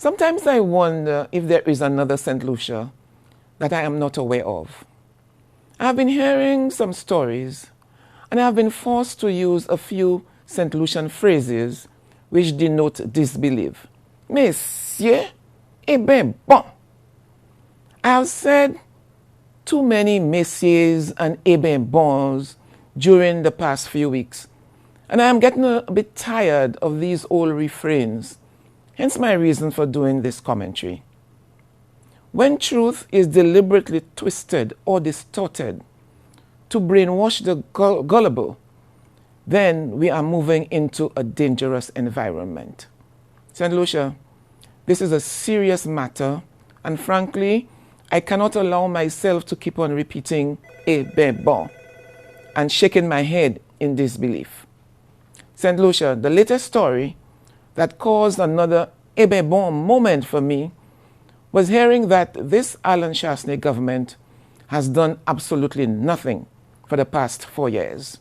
Sometimes I wonder if there is another St. Lucia that I am not aware of. I have been hearing some stories, and I have been forced to use a few St. Lucian phrases which denote disbelief. Messieurs, eh ben bon. I have said too many messieurs and eh ben bons during the past few weeks, and I am getting a bit tired of these old refrains, hence my reason for doing this commentary. When truth is deliberately twisted or distorted to brainwash the gullible, then we are moving into a dangerous environment. St. Lucia, this is a serious matter, and frankly, I cannot allow myself to keep on repeating "eh ben bon" and shaking my head in disbelief. St. Lucia, the latest story that caused another "eh ben bon" moment for me was hearing that this Alan Chastanet government has done absolutely nothing for the past 4 years.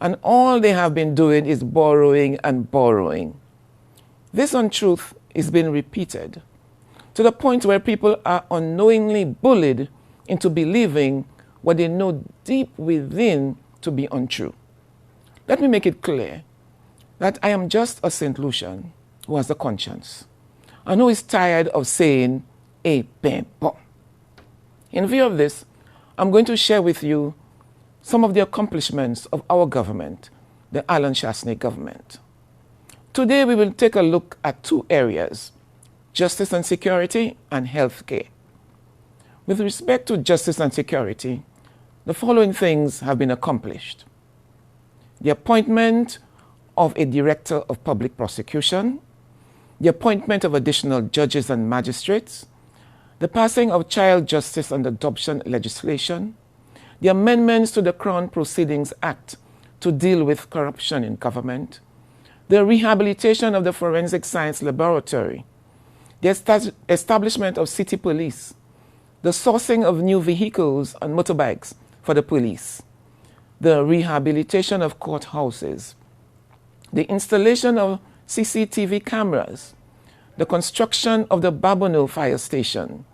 And all they have been doing is borrowing and borrowing. This untruth is being repeated to the point where people are unknowingly bullied into believing what they know deep within to be untrue. Let me make it clear that I am just a St. Lucian who has a conscience and who is tired of saying "eh ben bon." In view of this, I'm going to share with you some of the accomplishments of our government, the Alan Chastanet government. Today we will take a look at two areas: justice and security and health care. With respect to justice and security, the following things have been accomplished: the appointment of a director of public prosecution, the appointment of additional judges and magistrates, the passing of child justice and adoption legislation, the amendments to the Crown Proceedings Act to deal with corruption in government, the rehabilitation of the Forensic Science Laboratory, the establishment of city police, the sourcing of new vehicles and motorbikes for the police, the rehabilitation of courthouses, the installation of CCTV cameras, the construction of the Babonneau fire station,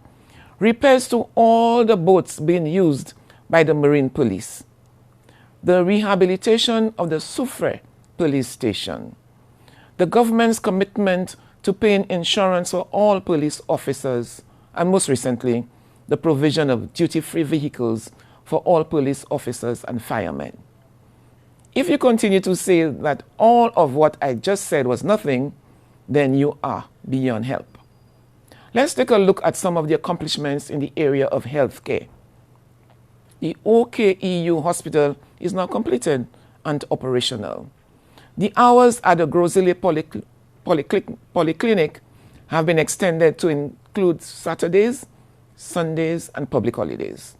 repairs to all the boats being used by the Marine Police, the rehabilitation of the Soufrière police station, the government's commitment to paying insurance for all police officers, and most recently, the provision of duty-free vehicles for all police officers and firemen. If you continue to say that all of what I just said was nothing, then you are beyond help. Let's take a look at some of the accomplishments in the area of health care. The OKEU hospital is now completed and operational. The hours at the Grosile Polyclinic have been extended to include Saturdays, Sundays, and public holidays.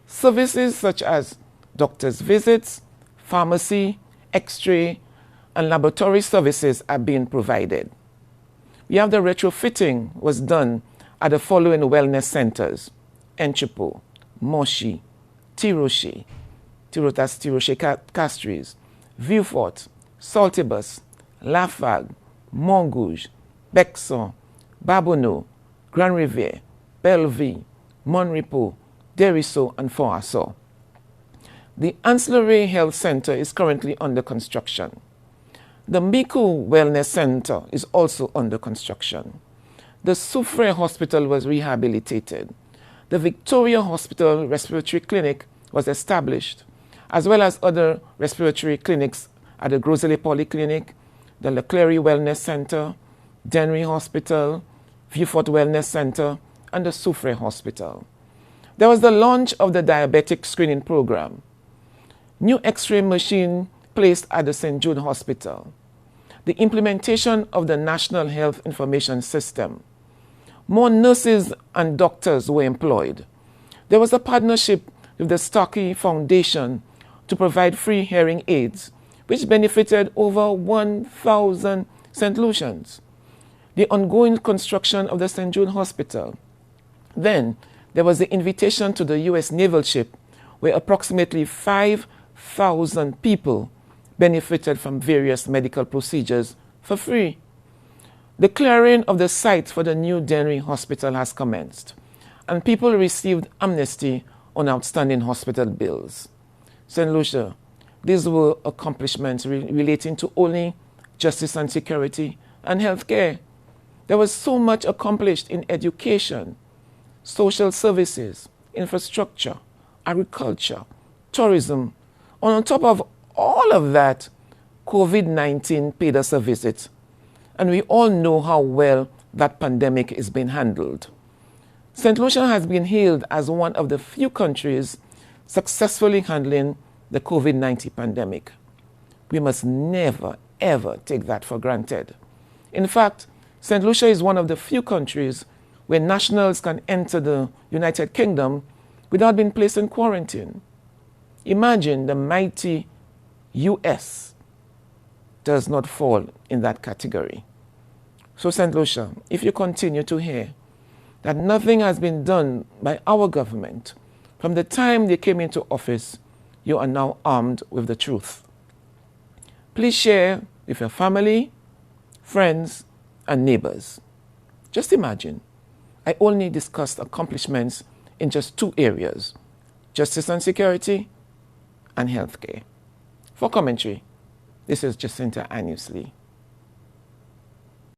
Services such as doctor's visits, pharmacy, X-ray, and laboratory services are being provided. We have the retrofitting was done at the following wellness centers: Enchipo, Moshi, Tiroche, Castries, Vieux-Fort, Saltibus, Lafargue, Montgouge, Bexon, Babonneau, Grand Rivière, Belleville, Monrepo, Deriso, and Fort-Assor. The Ancillary Health Center is currently under construction. The Miku Wellness Center is also under construction. The Soufrière Hospital was rehabilitated. The Victoria Hospital Respiratory Clinic was established, as well as other respiratory clinics at the Grosile Polyclinic, the Leclerc Wellness Center, Dennery Hospital, Vieux-Fort Wellness Center, and the Soufrière Hospital. There was the launch of the diabetic screening program. New X-ray machine placed at the St. Jude Hospital. The implementation of the National Health Information System. More nurses and doctors were employed. There was a partnership with the Starkey Foundation to provide free hearing aids, which benefited over 1,000 St. Lucians. The ongoing construction of the St. Jude Hospital. Then there was the invitation to the U.S. naval ship, where approximately 5,000 people benefited from various medical procedures for free. The clearing of the site for the new Dennery Hospital has commenced, and people received amnesty on outstanding hospital bills. St. Lucia, these were accomplishments relating to only justice and security and healthcare. There was so much accomplished in education, social services, infrastructure, agriculture, tourism. On top of all of that, COVID-19 paid us a visit. And we all know how well that pandemic is being handled. St. Lucia has been hailed as one of the few countries successfully handling the COVID-19 pandemic. We must never, ever take that for granted. In fact, St. Lucia is one of the few countries where nationals can enter the United Kingdom without being placed in quarantine. Imagine the mighty US does not fall in that category. So St. Lucia, if you continue to hear that nothing has been done by our government from the time they came into office, you are now armed with the truth. Please share with your family, friends, and neighbors. Just imagine, I only discussed accomplishments in just 2 areas, justice and security and healthcare. For commentary, this is Jacintha Annius-Lee.